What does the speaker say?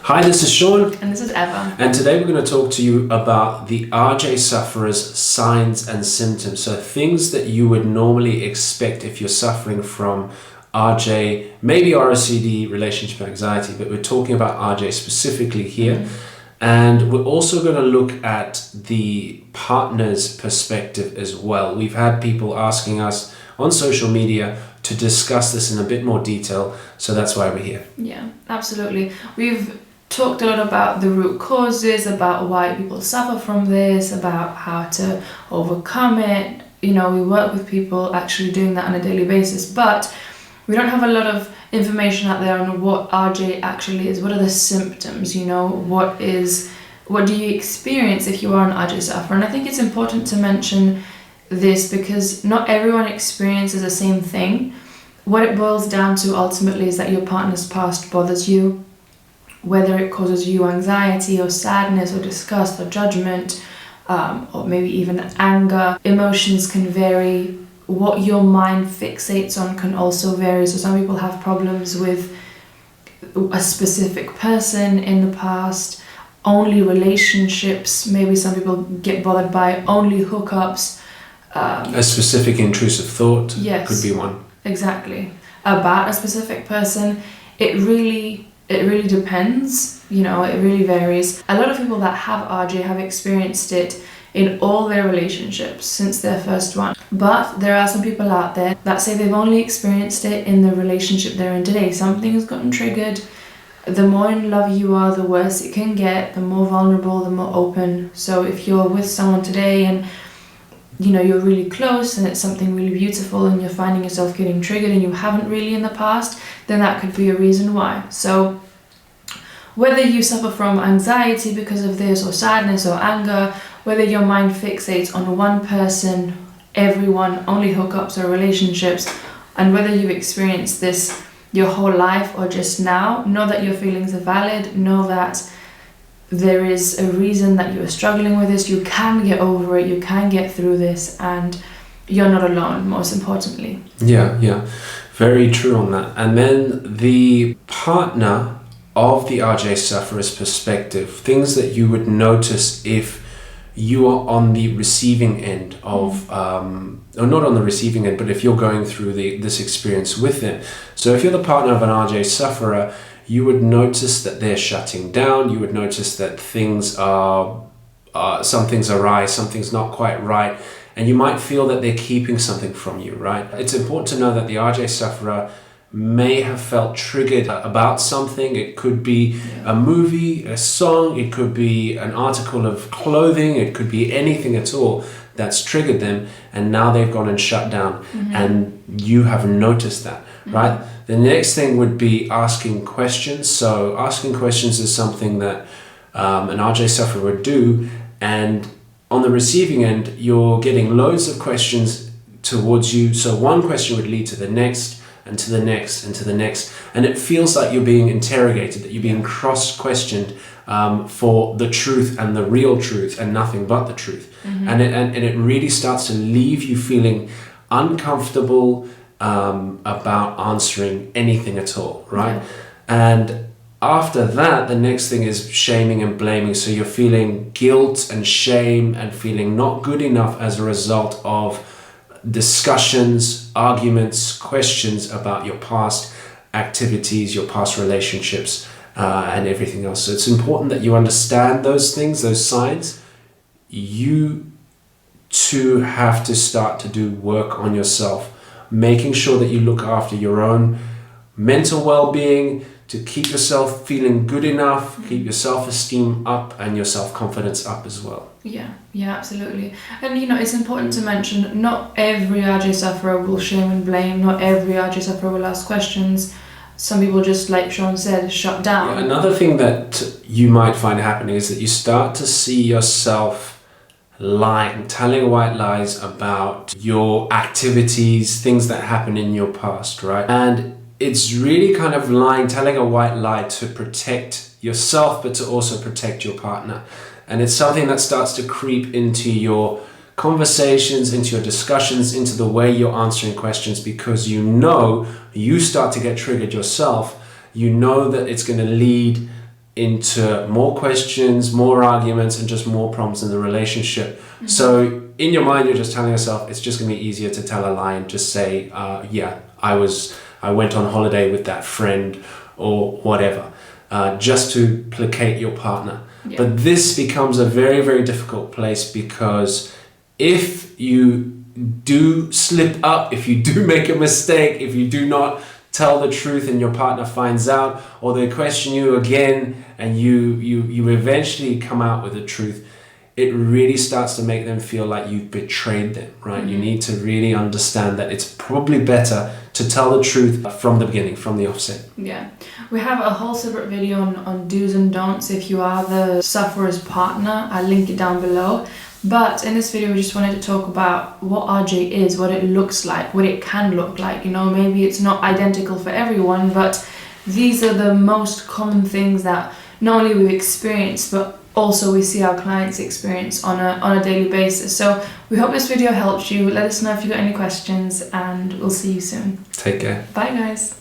Hi, this is Sean. And this is Eva. And today we're going to talk to you about the RJ sufferer's signs and symptoms. So things that you would normally expect if you're suffering from RJ, maybe ROCD, relationship anxiety, but we're talking about RJ specifically here. And we're also going to look at the partner's perspective as well. We've had people asking us on social media to discuss this in a bit more detail, so that's why we're here. Yeah, absolutely. We've talked a lot about the root causes, about why people suffer from this, about how to overcome it. You know, we work with people actually doing that on a daily basis, but we don't have a lot of information out there on what RJ actually is. What are the symptoms? You know, what do you experience if you are an RJ sufferer? And I think it's important to mention this because not everyone experiences the same thing. What it boils down to ultimately is that your partner's past bothers you, whether it causes you anxiety or sadness or disgust or judgment, or maybe even anger. Emotions can vary. What your mind fixates on can also vary. So some people have problems with a specific person in the past, only relationships. Maybe some people get bothered by only hookups. A specific intrusive thought could be one. Exactly. About a specific person. It really depends. You know, it really varies. A lot of people that have RJ have experienced it in all their relationships since their first one. But there are some people out there that say they've only experienced it in the relationship they're in today. Something has gotten triggered. The more in love you are, the worse it can get, the more vulnerable, the more open. So if you're with someone today and you know you're really close and it's something really beautiful and you're finding yourself getting triggered and you haven't really in the past, then that could be a reason why. So whether you suffer from anxiety because of this, or sadness or anger, whether your mind fixates on one person, everyone, only hookups or relationships, and whether you've experienced this your whole life or just now, know that your feelings are valid. Know that there is a reason that you are struggling with this. You can get over it. You can get through this, and you're not alone, most importantly. Yeah. Very true on that. And then the partner of the RJ sufferer's perspective, things that you would notice if you are on the receiving end of, or not on the receiving end, but if you're going through this experience with them. So if you're the partner of an RJ sufferer, you would notice that they're shutting down. You would notice that something's awry, something's not quite right, and you might feel that they're keeping something from you, right? It's important to know that the RJ sufferer may have felt triggered about something. It could be a movie, a song, it could be an article of clothing, it could be anything at all that's triggered them, and now they've gone and shut down, and you have noticed that, right? The next thing would be asking questions. So asking questions is something that an RJ sufferer would do, and on the receiving end, you're getting loads of questions towards you. So one question would lead to the next, and to the next, and to the next, and it feels like you're being interrogated, that you're being cross-questioned for the truth and the real truth and nothing but the truth. And it really starts to leave you feeling uncomfortable about answering anything at all, right? And after that, the next thing is shaming and blaming. So you're feeling guilt and shame and feeling not good enough as a result of discussions, arguments, questions about your past activities, your past relationships, and everything else. So it's important that you understand those things, those signs. You too have to start to do work on yourself, making sure that you look after your own mental well-being, to keep yourself feeling good enough, keep your self-esteem up and your self-confidence up as well. Yeah, absolutely. And you know, it's important to mention, not every RJ sufferer will shame and blame, not every RJ sufferer will ask questions. Some people just, like Sean said, shut down. Yeah, another thing that you might find happening is that you start to see yourself lying, telling white lies about your activities, things that happen in your past, right? And it's really kind of telling a white lie to protect yourself, but to also protect your partner. And it's something that starts to creep into your conversations, into your discussions, into the way you're answering questions, because you start to get triggered yourself. You know that it's going to lead into more questions, more arguments, and just more problems in the relationship. So in your mind, you're just telling yourself it's just going to be easier to tell a lie and just say, yeah, I went on holiday with that friend or whatever, just to placate your partner. Yeah. But this becomes a very, very difficult place, because if you do slip up, if you do make a mistake, if you do not tell the truth and your partner finds out, or they question you again and you eventually come out with the truth, it really starts to make them feel like you've betrayed them, right? You need to really understand that it's probably better to tell the truth from the beginning, from the offset. Yeah. We have a whole separate video on do's and don'ts if you are the sufferer's partner. I'll link it down below. But in this video, we just wanted to talk about what RJ is, what it looks like, what it can look like. You know, maybe it's not identical for everyone, but these are the most common things that not only we've experienced, but also we see our clients experience on a daily basis. So we hope this video helps you. Let us know if you've got any questions, and we'll see you soon. Take care. Bye, guys.